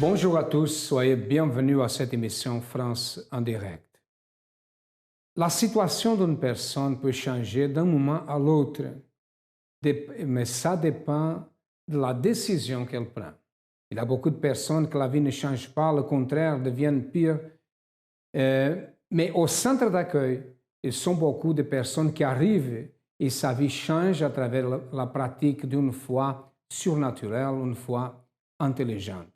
Bonjour à tous, soyez bienvenus à cette émission France en direct. La situation d'une personne peut changer d'un moment à l'autre, mais ça dépend de la décision qu'elle prend. Il y a beaucoup de personnes que la vie ne change pas, au contraire, deviennent pires. Mais au centre d'accueil, il sont beaucoup de personnes qui arrivent et sa vie change à travers la pratique d'une foi surnaturelle, une foi intelligente.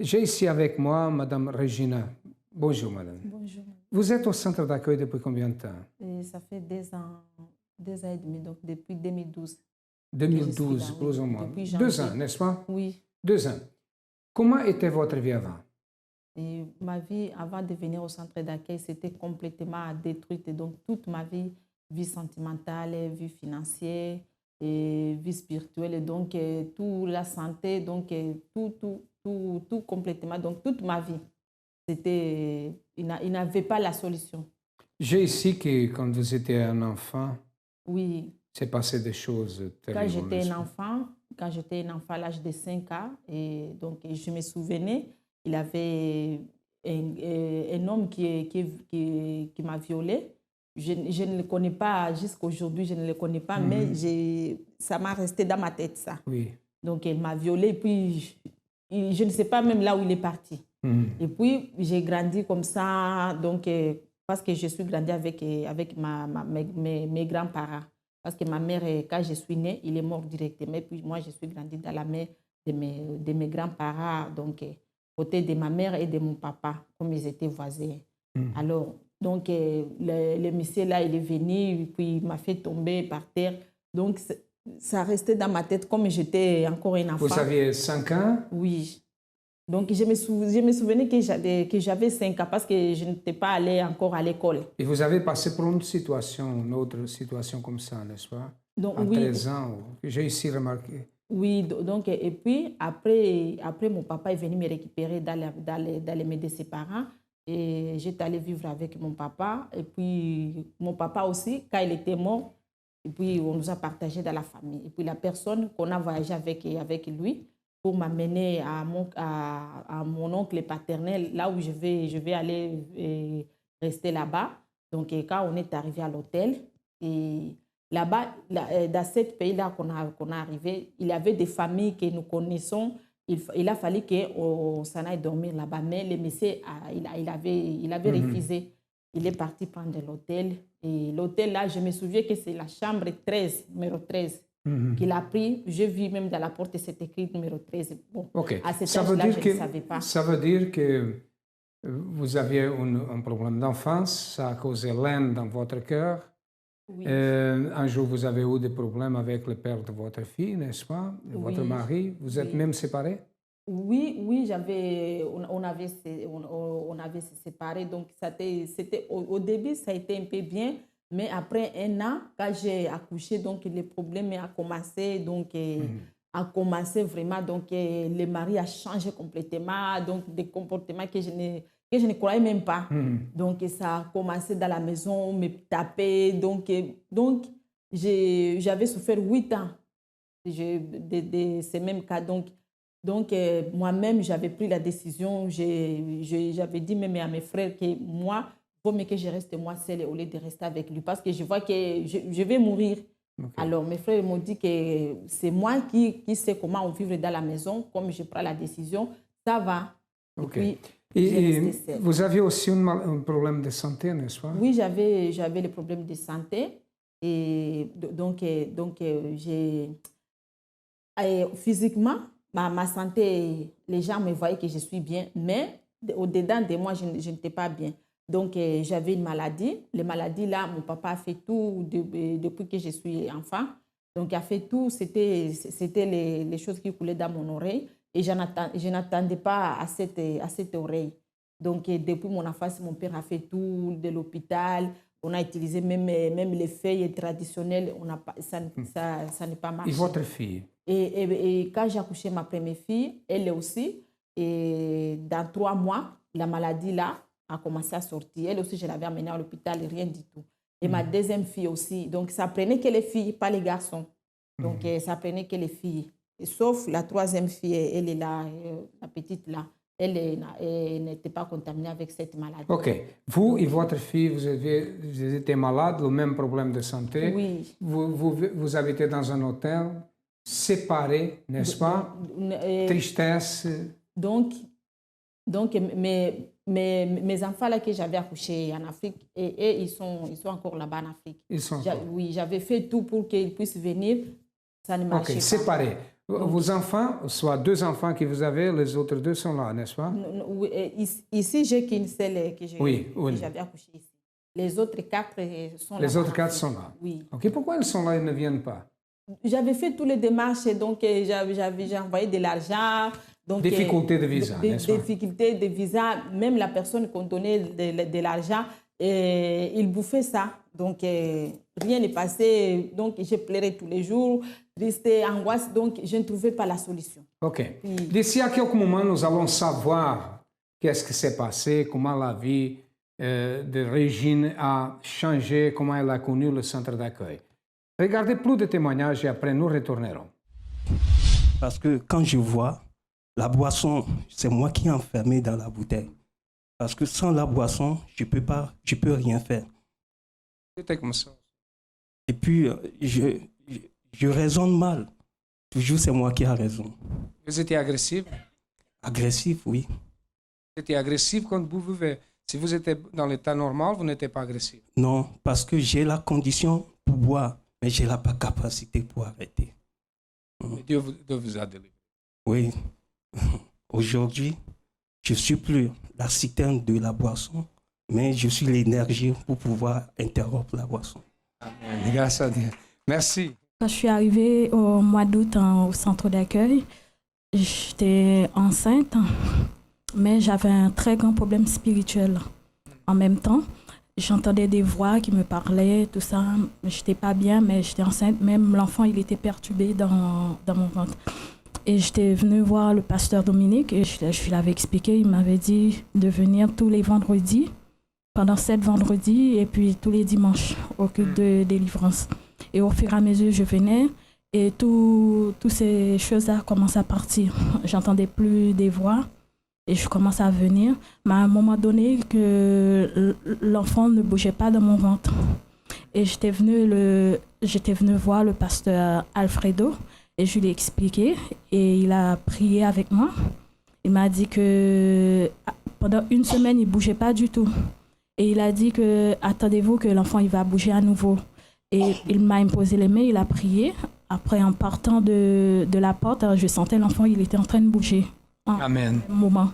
J'ai ici avec moi Madame Regina. Bonjour Madame. Bonjour. Vous êtes au centre d'accueil depuis combien de temps? Et ça fait 2 ans et demi, donc depuis 2012. 2012, plus ou moins. 2 ans, n'est-ce pas? Oui. 2 ans. Comment était votre vie avant? Et ma vie, avant de venir au centre d'accueil, c'était complètement détruite. Donc, toute ma vie sentimentale, vie financière, et vie spirituelle, et donc toute la santé, donc tout complètement. Donc, toute ma vie, il n'avait pas la solution. J'ai ici que quand vous étiez un enfant, oui, s'est passé des choses terribles. Quand j'étais un enfant à l'âge de 5 ans, et donc je me souvenais, il y avait un homme qui m'a violée. Je ne le connais pas jusqu'à aujourd'hui, je ne le connais pas, mais ça m'a resté dans ma tête, ça. Oui. Donc, il m'a violée, puis je ne sais pas même là où il est parti. Et puis, j'ai grandi comme ça, donc, parce que je suis grandi avec mes grands-parents. Parce que ma mère, quand je suis née, il est mort directement. Et puis, moi, je suis grandi dans la main de mes grands-parents, donc, côté de ma mère et de mon papa, comme ils étaient voisins. Alors, donc, le monsieur là, il est venu, puis il m'a fait tomber par terre. Donc, ça restait dans ma tête comme j'étais encore un enfant. Vous aviez 5 ans? Oui. Donc, je me souvenais que j'avais 5 ans parce que je n'étais pas allée encore à l'école. Et vous avez passé pour une autre situation comme ça, n'est-ce pas? Donc, à oui, 13 ans, j'ai ici remarqué. Oui, donc, et puis après mon papa est venu me récupérer dans les mains de ses parents. Et j'étais allée vivre avec mon papa. Et puis, mon papa aussi, quand il était mort, et puis on nous a partagé dans la famille. Et puis, la personne qu'on a voyagé avec lui pour m'amener à mon oncle paternel, là où je vais aller rester là-bas. Donc, quand on est arrivé à l'hôtel, et là-bas, dans ce pays-là qu'on a arrivé, il y avait des familles que nous connaissons. Il a fallu qu'on s'en aille dormir là-bas. Mais le monsieur, il avait refusé. Il est parti prendre l'hôtel. Et l'hôtel, là, je me souviens que c'est la chambre 13, numéro 13, qu'il a pris. J'ai vu même dans la porte, c'est écrit numéro 13. Bon, OK. à cet âge-là, je ne savais pas. Ça veut dire que vous aviez un problème d'enfance, ça a causé l'haine dans votre cœur. Oui. Un jour, vous avez eu des problèmes avec le père de votre fille, n'est-ce pas? Votre mari. Vous êtes même séparés? Oui, on avait se séparés. Donc, au début, ça a été un peu bien. Mais après 1 an, quand j'ai accouché, donc le problème a commencé. Donc, a commencé vraiment. Donc, le mari a changé complètement. Donc, des comportements que je ne croyais même pas. Donc, ça a commencé dans la maison, me taper. Donc j'avais souffert 8 ans de ces mêmes cas. Donc, moi-même, j'avais pris la décision. J'avais dit même à mes frères que moi, il vaut mieux que je reste moi seule au lieu de rester avec lui parce que je vois que je vais mourir. Okay. Alors, mes frères m'ont dit que c'est moi qui sais comment on vivre dans la maison. Comme je prends la décision, ça va. Okay. Et vous aviez aussi un problème de santé, n'est-ce pas? Oui, j'avais des problèmes de santé. Et donc physiquement, ma santé, les gens me voyaient que je suis bien, mais au-dedans de moi, je n'étais pas bien. Donc, j'avais une maladie. Les maladies, là, mon papa a fait tout depuis que je suis enfant. Donc, il a fait tout. C'était les choses qui coulaient dans mon oreille. Et je n'attendais pas à cette oreille. Donc, depuis mon enfance, mon père a fait tout de l'hôpital. On a utilisé même les feuilles traditionnelles. Ça n'est pas marché. Et votre fille? Et quand j'ai accouché ma première fille, elle aussi, et dans 3 mois, la maladie là a commencé à sortir. Elle aussi, je l'avais amenée à l'hôpital, rien du tout. Et ma deuxième fille aussi. Donc, ça prenait que les filles, pas les garçons. Donc, ça prenait que les filles. Et sauf la 3e fille, elle est là, la petite là. elle n'était pas contaminée avec cette maladie. Ok. Vous et votre fille, vous étiez malade, le même problème de santé. Oui. Vous habitez dans un hôtel, séparés, n'est-ce pas? Tristesse. Donc mes enfants là que j'avais accouchés en Afrique, et ils sont encore là-bas en Afrique. Ils sont Oui, j'avais fait tout pour qu'ils puissent venir. Ça ne marchait pas. Séparés. Vos enfants, soit 2 enfants que vous avez, les autres 2 sont là, n'est-ce pas? Oui, ici, j'ai qu'une seule que j'avais accouchée ici. Les autres 4 sont là. Les autres 4 sont là. Oui. Ok, pourquoi ils sont là et ne viennent pas? J'avais fait toutes les démarches, donc j'ai envoyé de l'argent. Difficulté de visa, n'est-ce pas? Difficulté de visa. Même la personne qu'on donnait de l'argent, il bouffait ça. Donc, rien n'est passé. Donc, j'ai pleuré tous les jours, triste, angoisse. Donc, je ne trouvais pas la solution. Ok. D'ici à quelques moments, nous allons savoir qu'est-ce qui s'est passé, comment la vie de Régine a changé, comment elle a connu le centre d'accueil. Regardez plus de témoignages et après nous retournerons. Parce que quand je vois la boisson, c'est moi qui ai enfermé dans la bouteille. Parce que sans la boisson, je peux rien faire. C'était comme ça. Et puis, je raisonne mal. Toujours, c'est moi qui ai raison. Vous étiez agressif? Agressif, oui. Vous étiez agressif quand vous buvez. Si vous étiez dans l'état normal, vous n'étiez pas agressif. Non, parce que j'ai la condition pour boire, mais je n'ai pas capacité pour arrêter. Mais Dieu vous a délivré. Oui. Aujourd'hui, je ne suis plus la citerne de la boisson, mais je suis l'énergie pour pouvoir interrompre la boisson. Amen. Grâce à Dieu. Merci. Quand je suis arrivée au mois d'août au centre d'accueil, j'étais enceinte, mais j'avais un très grand problème spirituel. En même temps, j'entendais des voix qui me parlaient, tout ça. Je n'étais pas bien, mais j'étais enceinte. Même l'enfant, il était perturbé dans mon ventre. Et j'étais venue voir le pasteur Dominique et je lui avais expliqué. Il m'avait dit de venir tous les vendredis, pendant 7 vendredis, et puis tous les dimanches au culte de délivrance. Et au fur et à mesure, je venais et toutes ces choses-là commençaient à partir. J'entendais plus des voix et je commençais à venir. Mais à un moment donné, que l'enfant ne bougeait pas dans mon ventre. Et j'étais venue voir le pasteur Alfredo et je lui ai expliqué et il a prié avec moi. Il m'a dit que pendant 1 semaine, il ne bougeait pas du tout. Et il a dit que attendez-vous que l'enfant il va bouger à nouveau. Et il m'a imposé les mains, il a prié. Après, en partant de la porte, je sentais l'enfant, il était en train de bouger. Amen. Moment.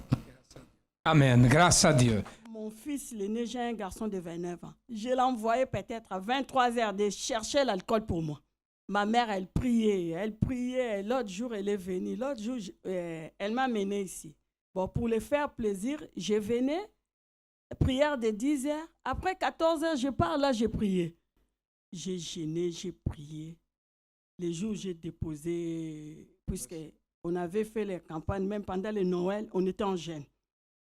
Amen. Grâce à Dieu. Mon fils, l'aîné, j'ai un garçon de 29 ans. Je l'ai envoyé peut-être à 23 heures de chercher l'alcool pour moi. Ma mère, elle priait. L'autre jour, elle est venue. L'autre jour, elle m'a mené ici. Bon, pour le faire plaisir, je venais, prière de 10 heures. Après 14 heures, je pars là, j'ai prié. J'ai gêné, j'ai prié. Les jours où j'ai déposé, puisqu'on avait fait les campagnes, même pendant le Noël, on était en jeûne.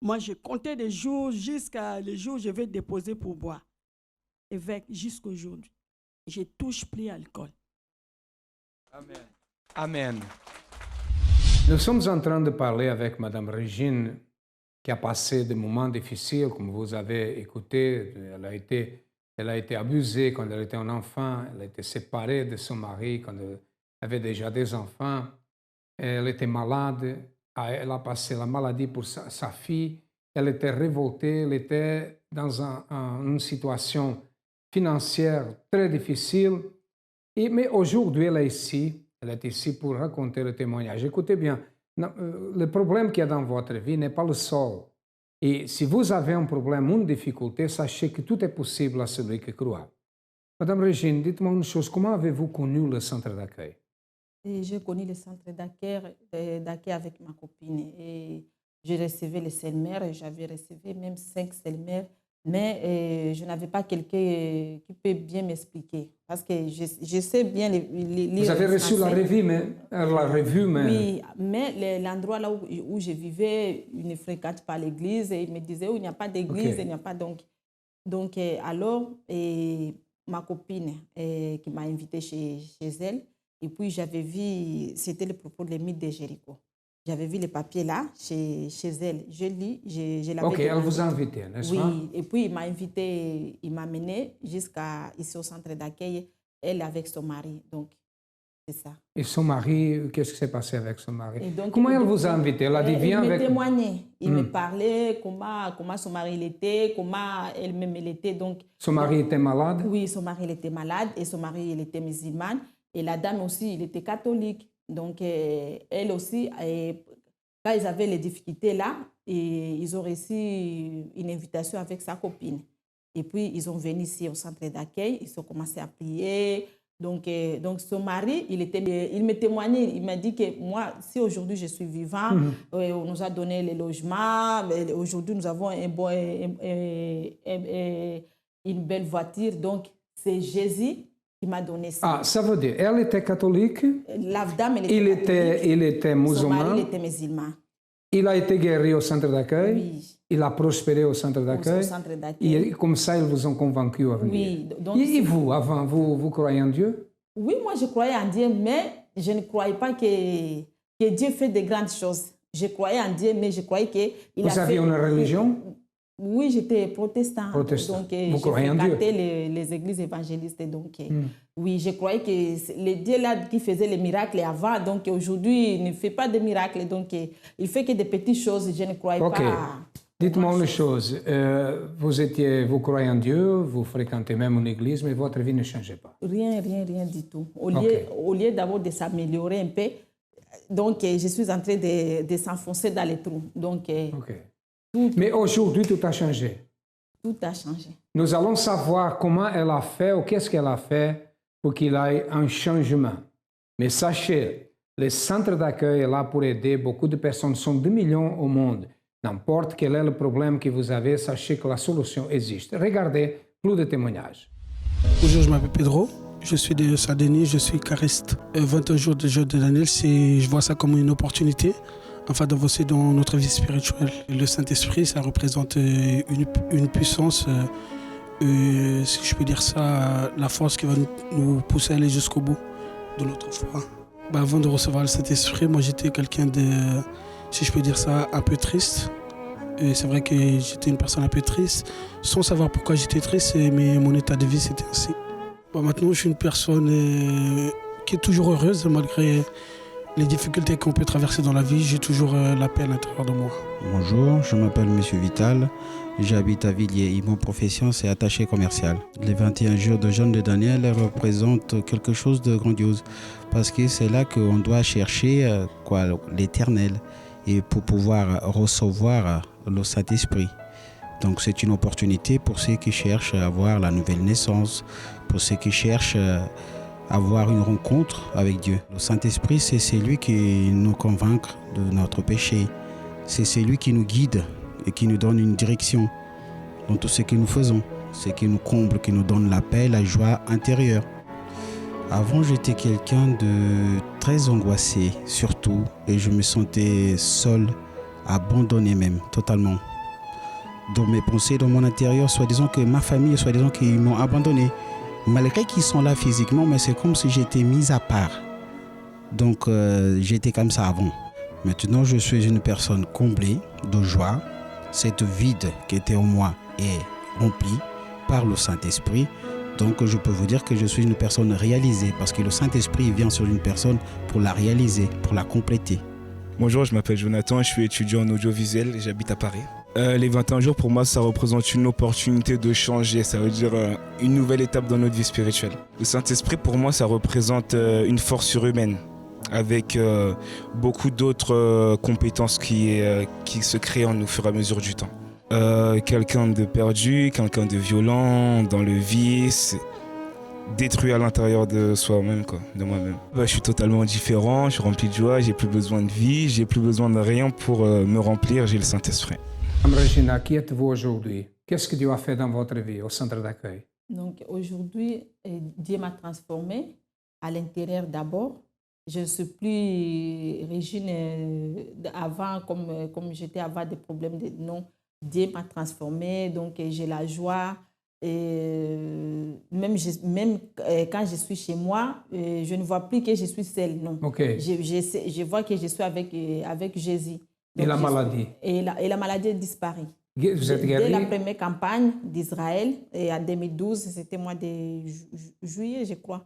Moi, je comptais des jours jusqu'à les jours où je vais déposer pour boire. Et jusqu'à aujourd'hui, je touche plus à l'alcool. Amen. Amen. Nous sommes en train de parler avec Madame Régine, qui a passé des moments difficiles, comme vous avez écouté. Elle a été abusée quand elle était un enfant. Elle a été séparée de son mari quand elle avait déjà des enfants. Elle était malade. Elle a passé la maladie pour sa fille. Elle était révoltée. Elle était dans une situation financière très difficile. Mais aujourd'hui, elle est ici pour raconter le témoignage. Écoutez bien, le problème qu'il y a dans votre vie n'est pas le seul. Et si vous avez un problème, une difficulté, sachez que tout est possible à celui qui croit. Madame Régine, dites-moi une chose, comment avez-vous connu le centre d'accueil? J'ai connu le centre d'accueil avec ma copine. Et je recevais les sœurs-mères, et j'avais reçu même 5 sœurs-mères. Mais je n'avais pas quelqu'un qui peut bien m'expliquer. Parce que je sais bien lire. Vous avez reçu la revue, mais... Oui, mais l'endroit là où je vivais, il ne fréquente pas l'église. Et il me disait, oh, il n'y a pas d'église, il n'y a pas donc. Donc, alors, ma copine qui m'a invitée chez elle, et puis j'avais vu, c'était le propos de mythe de Jéricho. J'avais vu les papiers là, chez elle. Je lis, je l'avais Ok, elle demandé. vous a invité, n'est-ce pas? Oui, et puis il m'a invité, il m'a mené jusqu'à ici au centre d'accueil, elle avec son mari. Donc, c'est ça. Et son mari, qu'est-ce qui s'est passé avec son mari? Et donc, Comment elle vous a invité? Elle a dit, viens il me avec... témoignait, il me parlait comment son mari il était, comment elle-même elle était. Donc, Son mari était malade? oui, son mari il était malade et son mari il était musulman. Et la dame aussi, il était catholique. Donc, elle aussi, quand ils avaient les difficultés là, et ils ont reçu une invitation avec sa copine. Et puis, ils sont venus ici au centre d'accueil, ils ont commencé à prier. Donc son mari, il me témoignait, il m'a dit que moi, si aujourd'hui je suis vivant, on nous a donné les logements, aujourd'hui nous avons une belle voiture. Donc, c'est Jésus qui m'a donné ça. Ah, ça veut dire, elle était catholique, La dame, elle était catholique. il était musulman, son mari, il était musulman. il a été guéri au centre d'accueil, Oui. il a prospéré au centre d'accueil, Au centre d'accueil. et comme ça, ils vous ont convaincu à venir. Oui. Donc, Et vous, avant, vous croyez en Dieu? Oui, moi je croyais en Dieu, mais je ne croyais pas que Dieu fait de grandes choses. Je croyais en Dieu, mais je croyais qu'il a fait... Vous aviez une religion? Oui, j'étais protestant. Protestant. Donc, vous croyez en Dieu? les églises évangélistes. Donc, oui, je croyais que le Dieu là qui faisait les miracles avant, donc aujourd'hui, il ne fait pas de miracles. Donc, il fait que des petites choses. Je ne croyais pas. Dites-moi une chose. Vous croyez en Dieu, vous fréquentez même une église, mais votre vie ne changeait pas? Rien du tout. Au lieu d'abord de s'améliorer un peu, donc je suis en train de s'enfoncer dans les trous. Donc, mais aujourd'hui, tout a changé. Tout a changé. Nous allons savoir comment elle a fait ou qu'est-ce qu'elle a fait pour qu'il y ait un changement. Mais sachez, le centre d'accueil est là pour aider. Beaucoup de personnes, sont 2 millions au monde. N'importe quel est le problème que vous avez, sachez que la solution existe. Regardez plus de témoignages. Bonjour, je m'appelle Pedro. Je suis de Saint-Denis, je suis cariste. 21 jours de jeûne de Daniel, je vois ça comme une opportunité afin d'avancer dans notre vie spirituelle. Le Saint-Esprit, ça représente une puissance, si je peux dire ça, la force qui va nous pousser à aller jusqu'au bout de notre foi. Avant de recevoir le Saint-Esprit, moi j'étais quelqu'un de, si je peux dire ça, un peu triste. Et c'est vrai que j'étais une personne un peu triste, sans savoir pourquoi j'étais triste, mais mon état de vie c'était ainsi. Maintenant je suis une personne qui est toujours heureuse malgré les difficultés qu'on peut traverser dans la vie, j'ai toujours la paix à l'intérieur de moi. Bonjour, je m'appelle Monsieur Vital, j'habite à Villiers et mon profession c'est attaché commercial. Les 21 jours de jeûne de Daniel représentent quelque chose de grandiose parce que c'est là qu'on doit chercher l'éternel et pour pouvoir recevoir le Saint-Esprit. Donc c'est une opportunité pour ceux qui cherchent à avoir la nouvelle naissance, pour ceux qui cherchent avoir une rencontre avec Dieu. Le Saint-Esprit, c'est celui qui nous convainc de notre péché. C'est celui qui nous guide et qui nous donne une direction dans tout ce que nous faisons. C'est qui nous comble, qui nous donne la paix, la joie intérieure. Avant, j'étais quelqu'un de très angoissé, surtout, et je me sentais seul, abandonné même, totalement. Dans mes pensées, dans mon intérieur, soi-disant que ma famille, soi-disant qu'ils m'ont abandonné. Malgré qu'ils sont là physiquement, mais c'est comme si j'étais mis à part. Donc j'étais comme ça avant. Maintenant, je suis une personne comblée de joie. Cette vide qui était en moi est remplie par le Saint-Esprit. Donc je peux vous dire que je suis une personne réalisée parce que le Saint-Esprit vient sur une personne pour la réaliser, pour la compléter. Bonjour, je m'appelle Jonathan, je suis étudiant en audiovisuel et j'habite à Paris. Les 21 jours, pour moi, ça représente une opportunité de changer. Ça veut dire une nouvelle étape dans notre vie spirituelle. Le Saint-Esprit, pour moi, ça représente une force surhumaine avec beaucoup d'autres compétences qui se créent en nous au fur et à mesure du temps. Quelqu'un de perdu, quelqu'un de violent, dans le vice, détruit à l'intérieur de soi-même, de moi-même. Je suis totalement différent, je suis rempli de joie, j'ai plus besoin de vie, j'ai plus besoin de rien pour me remplir, j'ai le Saint-Esprit. Regina, qui êtes-vous aujourd'hui? Qu'est-ce que Dieu a fait dans votre vie au centre d'accueil? Donc aujourd'hui, Dieu m'a transformée à l'intérieur d'abord. Je ne suis plus Régine avant, comme j'étais avant des problèmes de nom. Dieu m'a transformée, donc j'ai la joie. Et même quand je suis chez moi, je ne vois plus que je suis seule, non. Okay. Je vois que je suis avec Jésus. Donc, et la maladie? Et la maladie a disparu. Vous êtes guéri? Dès la première campagne d'Israël, et en 2012, c'était mois de juillet, je crois.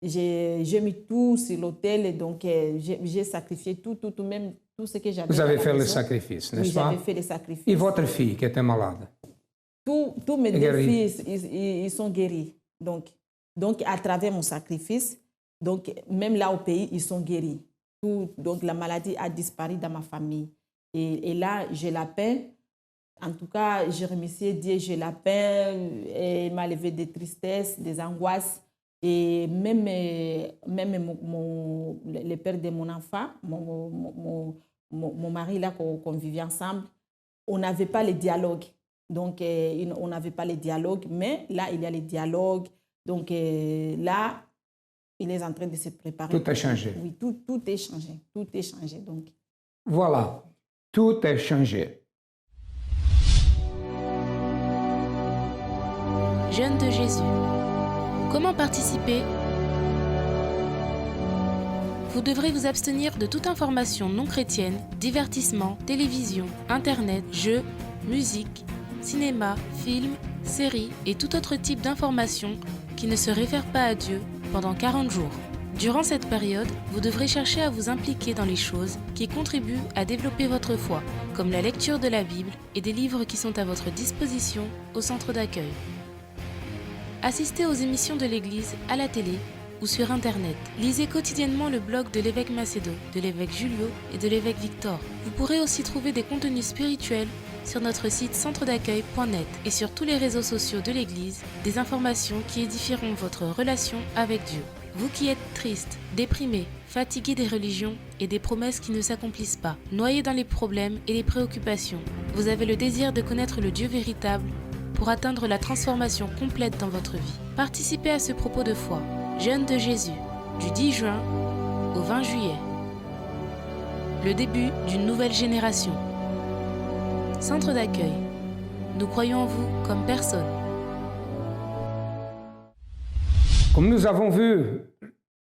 J'ai mis tout sur l'autel, et donc j'ai sacrifié tout, même tout ce que j'avais. Vous avez fait le sacrifice, n'est-ce pas? Oui, j'avais fait le sacrifice. Et votre fille qui était malade? Tous mes deux filles, ils sont guéris. Donc, à travers mon sacrifice, donc, même là au pays, ils sont guéris. Donc, la maladie a disparu dans ma famille. Et là, j'ai la paix. En tout cas, je remercie Dieu, j'ai la paix. Et il m'a levé des tristesses, des angoisses. Et même le père de mon enfant, mon mari, là, qu'on vivait ensemble, on n'avait pas le dialogue. Donc, on n'avait pas les dialogues, mais là, il y a les dialogues. Donc, là, il est en train de se préparer. Tout a changé. Oui, tout est changé. Tout est changé. Donc. Voilà, tout est changé. Jeunes de Jésus. Comment participer? Vous devrez vous abstenir de toute information non chrétienne, divertissement, télévision, internet, jeux, musique, cinéma, films, séries et tout autre type d'informations qui ne se réfèrent pas à Dieu pendant 40 jours. Durant cette période, vous devrez chercher à vous impliquer dans les choses qui contribuent à développer votre foi, comme la lecture de la Bible et des livres qui sont à votre disposition au centre d'accueil. Assistez aux émissions de l'Église à la télé ou sur Internet. Lisez quotidiennement le blog de l'évêque Macedo, de l'évêque Julio et de l'évêque Victor. Vous pourrez aussi trouver des contenus spirituels sur notre site centredaccueil.net et sur tous les réseaux sociaux de l'Église, des informations qui édifieront votre relation avec Dieu. Vous qui êtes triste, déprimé, fatigué des religions et des promesses qui ne s'accomplissent pas, noyé dans les problèmes et les préoccupations, vous avez le désir de connaître le Dieu véritable pour atteindre la transformation complète dans votre vie. Participez à ce propos de foi, Jeunes de Jésus, du 10 juin au 20 juillet. Le début d'une nouvelle génération. Centre d'accueil. Nous croyons en vous comme personne. Comme nous avons vu,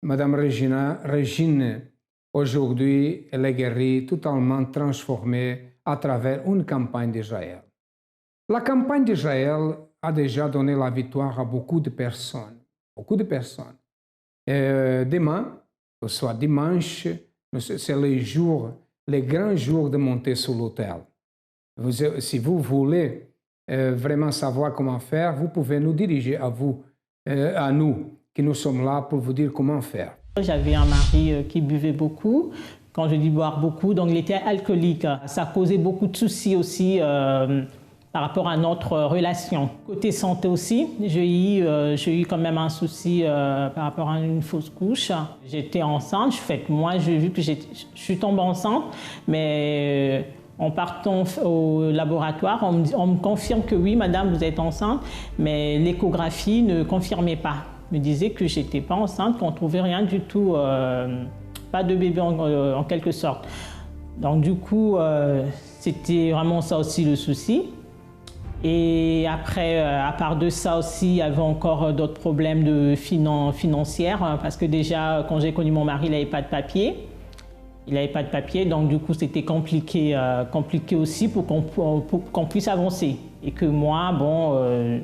Madame Régine, aujourd'hui, elle est guérie, totalement transformée à travers une campagne d'Israël. La campagne d'Israël a déjà donné la victoire à beaucoup de personnes. Beaucoup de personnes. Demain, soit dimanche, c'est le grand jour de monter sur l'autel. Si vous voulez vraiment savoir comment faire, vous pouvez nous diriger à nous, qui nous sommes là pour vous dire comment faire. J'avais un mari qui buvait beaucoup. Quand je dis boire beaucoup, donc il était alcoolique. Ça causait beaucoup de soucis aussi par rapport à notre relation. Côté santé aussi, j'ai eu quand même un souci par rapport à une fausse couche. J'étais enceinte, moi j'ai vu que je suis tombée enceinte, mais en partant au laboratoire, on me confirme que oui, madame, vous êtes enceinte, mais l'échographie ne confirmait pas. Me disait que je n'étais pas enceinte, qu'on ne trouvait rien du tout, pas de bébé en quelque sorte. Donc du coup, c'était vraiment ça aussi le souci. Et après, à part de ça aussi, il y avait encore d'autres problèmes de financiers, parce que déjà, quand j'ai connu mon mari, il n'avait pas de papier. Il n'avait pas de papier, donc du coup, c'était compliqué aussi pour qu'on puisse avancer. Et que moi, bon...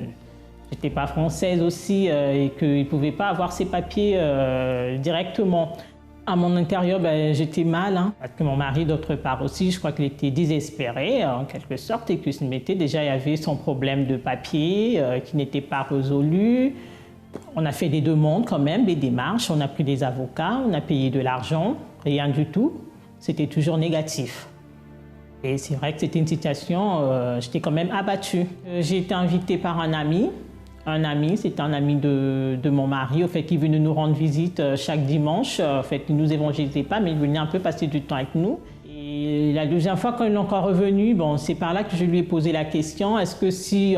j'étais pas française aussi et qu'il ne pouvait pas avoir ses papiers directement. À mon intérieur, j'étais mal, parce que mon mari, d'autre part aussi, je crois qu'il était désespéré en quelque sorte et qu'il se mettait, déjà il y avait son problème de papier qui n'était pas résolu. On a fait des demandes quand même, des démarches, on a pris des avocats, on a payé de l'argent, rien du tout. C'était toujours négatif. Et c'est vrai que c'était une situation, j'étais quand même abattue. J'ai été invitée par un ami, c'était un ami de mon mari, au fait, qui venait nous rendre visite chaque dimanche. En fait, il ne nous évangélisait pas, mais il venait un peu passer du temps avec nous. Et la deuxième fois, quand il est encore revenu, bon, c'est par là que je lui ai posé la question, est-ce que si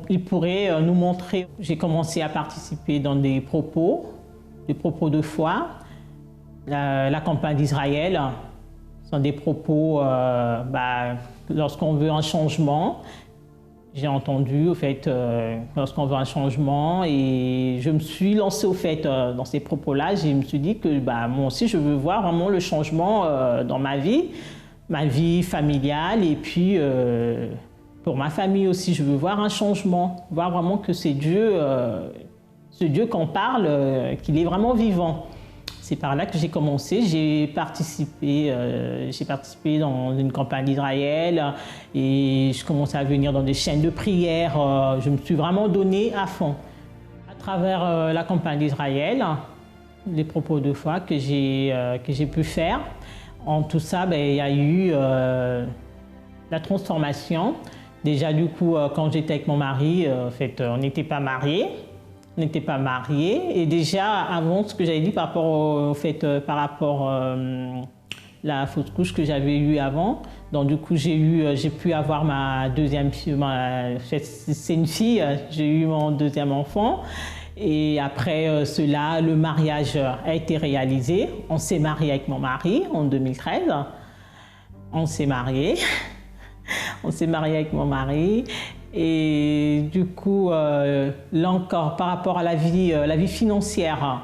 il pourrait nous montrer? J'ai commencé à participer dans des propos de foi. La campagne d'Israël sont des propos, lorsqu'on veut un changement. J'ai entendu, au fait, lorsqu'on veut un changement, et je me suis lancée, au fait, dans ces propos-là. Je me suis dit que moi aussi, je veux voir vraiment le changement dans ma vie familiale, et puis pour ma famille aussi, je veux voir un changement, voir vraiment que c'est Dieu, ce Dieu qu'on parle, qu'il est vraiment vivant. C'est par là que j'ai commencé. J'ai participé dans une campagne d'Israël et je commençais à venir dans des chaînes de prière. Je me suis vraiment donnée à fond. À travers la campagne d'Israël, les propos de foi que j'ai pu faire, en tout ça, il y a eu la transformation. Déjà, du coup, quand j'étais avec mon mari, en fait, on n'était pas mariés. Et déjà, avant, ce que j'avais dit par rapport la fausse couche que j'avais eue avant, donc du coup, j'ai pu avoir ma deuxième fille, c'est une fille, j'ai eu mon deuxième enfant. Et après cela, le mariage a été réalisé. On s'est marié avec mon mari en 2013. On s'est marié avec mon mari. Et du coup, là encore, par rapport à la vie financière,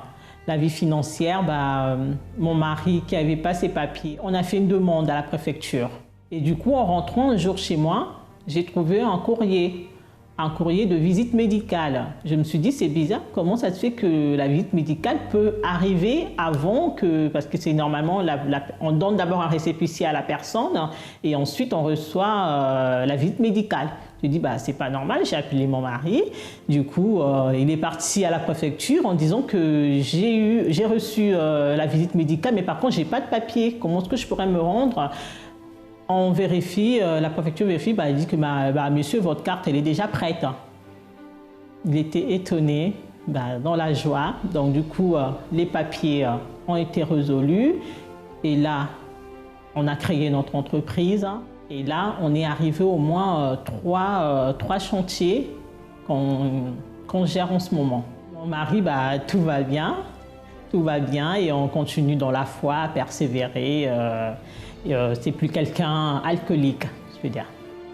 mon mari qui n'avait pas ses papiers, on a fait une demande à la préfecture. Et du coup, en rentrant un jour chez moi, j'ai trouvé un courrier de visite médicale. Je me suis dit, c'est bizarre, comment ça se fait que la visite médicale peut arriver avant que... Parce que c'est normalement, on donne d'abord un récépissé à la personne et ensuite on reçoit la visite médicale. Je dis, c'est pas normal, j'ai appelé mon mari. Du coup, il est parti à la préfecture en disant que j'ai reçu la visite médicale, mais par contre, j'ai pas de papier. Comment est-ce que je pourrais me rendre ? On vérifie, la préfecture vérifie, elle dit que monsieur, votre carte, elle est déjà prête. Il était étonné, dans la joie. Donc du coup, les papiers ont été résolus. Et là, on a créé notre entreprise. Et là, on est arrivé au moins trois chantiers qu'on gère en ce moment. Mon mari, tout va bien et on continue dans la foi, à persévérer. C'est plus quelqu'un alcoolique, je veux dire.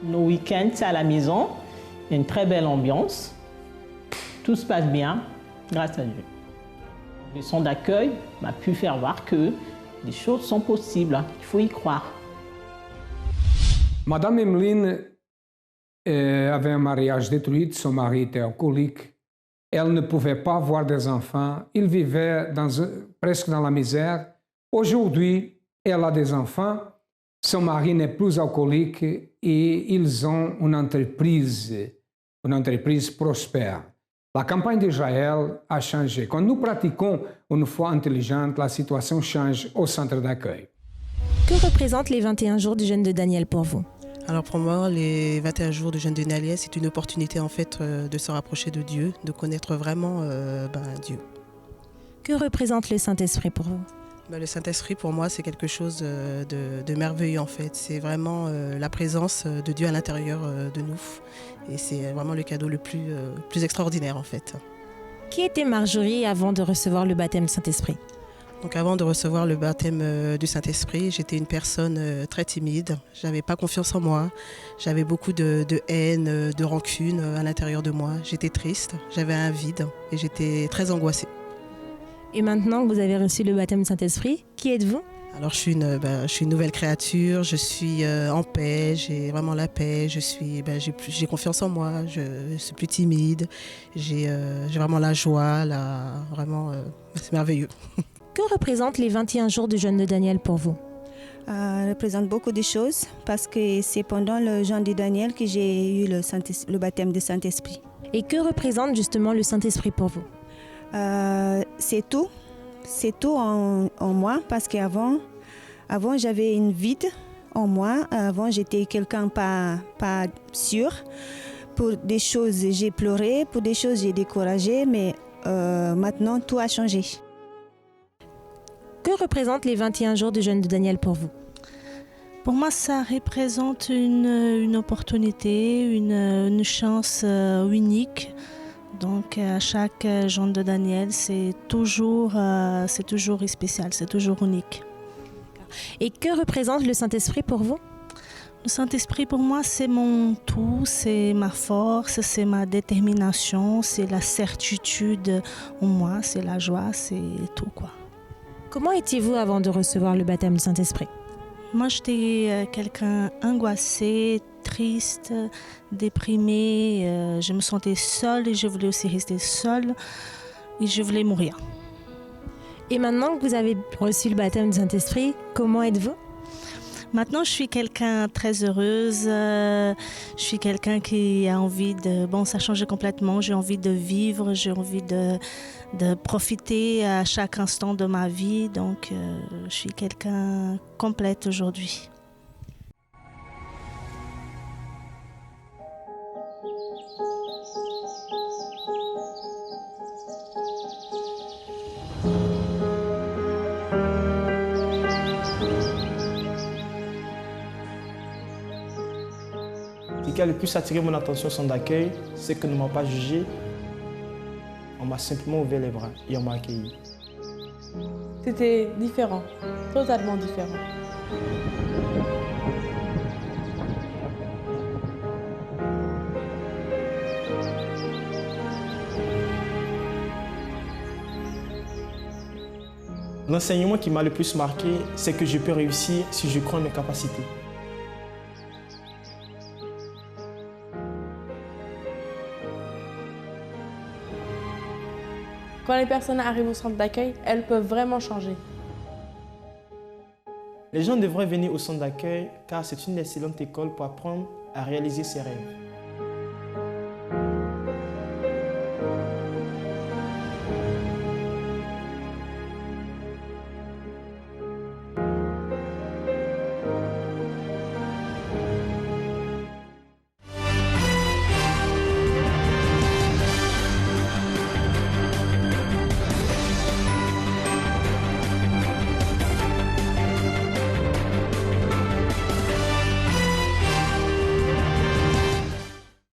Nos week-ends, c'est à la maison, il y a une très belle ambiance, tout se passe bien, grâce à Dieu. Le centre d'accueil m'a pu faire voir que les choses sont possibles, il faut y croire. Madame Emeline avait un mariage détruit, son mari était alcoolique, elle ne pouvait pas avoir des enfants, ils vivaient presque dans la misère. Aujourd'hui, elle a des enfants, son mari n'est plus alcoolique et ils ont une entreprise prospère. La campagne d'Israël a changé. Quand nous pratiquons une foi intelligente, la situation change au centre d'accueil. Que représentent les 21 jours du jeûne de Daniel pour vous ? Alors pour moi, les 21 jours du jeûne de Daniel, c'est une opportunité en fait de se rapprocher de Dieu, de connaître vraiment Dieu. Que représente le Saint-Esprit pour vous ? Le Saint-Esprit, pour moi, c'est quelque chose de merveilleux, en fait. C'est vraiment la présence de Dieu à l'intérieur de nous. Et c'est vraiment le cadeau le plus extraordinaire, en fait. Qui était Marjorie avant de recevoir le baptême du Saint-Esprit ? Donc avant de recevoir le baptême du Saint-Esprit, j'étais une personne très timide. Je n'avais pas confiance en moi. J'avais beaucoup de haine, de rancune à l'intérieur de moi. J'étais triste, j'avais un vide et j'étais très angoissée. Et maintenant que vous avez reçu le baptême du Saint-Esprit, qui êtes-vous ? Alors je suis une nouvelle créature, je suis en paix, j'ai vraiment la paix, j'ai confiance en moi, je suis plus timide, j'ai vraiment la joie, c'est merveilleux. Que représentent les 21 jours du jeûne de Daniel pour vous ? Représente beaucoup de choses parce que c'est pendant le jeûne de Daniel que j'ai eu le baptême du Saint-Esprit. Et que représente justement le Saint-Esprit pour vous ? C'est tout en moi parce qu'avant j'avais une vide en moi. Avant j'étais quelqu'un pas sûr. Pour des choses j'ai pleuré, pour des choses j'ai découragé, mais maintenant tout a changé. Que représentent les 21 jours du jeûne de Daniel pour vous ? Pour moi, ça représente une opportunité, une chance unique. Donc, à chaque jeûne de Daniel, c'est toujours spécial, c'est toujours unique. Et que représente le Saint-Esprit pour vous ? Le Saint-Esprit, pour moi, c'est mon tout, c'est ma force, c'est ma détermination, c'est la certitude en moi, c'est la joie, c'est tout, quoi. Comment étiez-vous avant de recevoir le baptême du Saint-Esprit? Moi, j'étais quelqu'un angoissé, triste, déprimé. Je me sentais seule et je voulais aussi rester seule et je voulais mourir. Et maintenant que vous avez reçu le baptême du Saint-Esprit, comment êtes-vous? Maintenant, je suis quelqu'un très heureuse. Je suis quelqu'un qui a envie de... Bon, ça a changé complètement. J'ai envie de vivre, j'ai envie de profiter à chaque instant de ma vie. Donc, je suis quelqu'un complète aujourd'hui. Ce qui a le plus attiré mon attention au centre d'accueil, c'est qu'on ne m'a pas jugé. On m'a simplement ouvert les bras et on m'a accueilli. C'était différent, totalement différent. L'enseignement qui m'a le plus marqué, c'est que je peux réussir si je crois en mes capacités. Quand les personnes arrivent au centre d'accueil, elles peuvent vraiment changer. Les gens devraient venir au centre d'accueil car c'est une excellente école pour apprendre à réaliser ses rêves.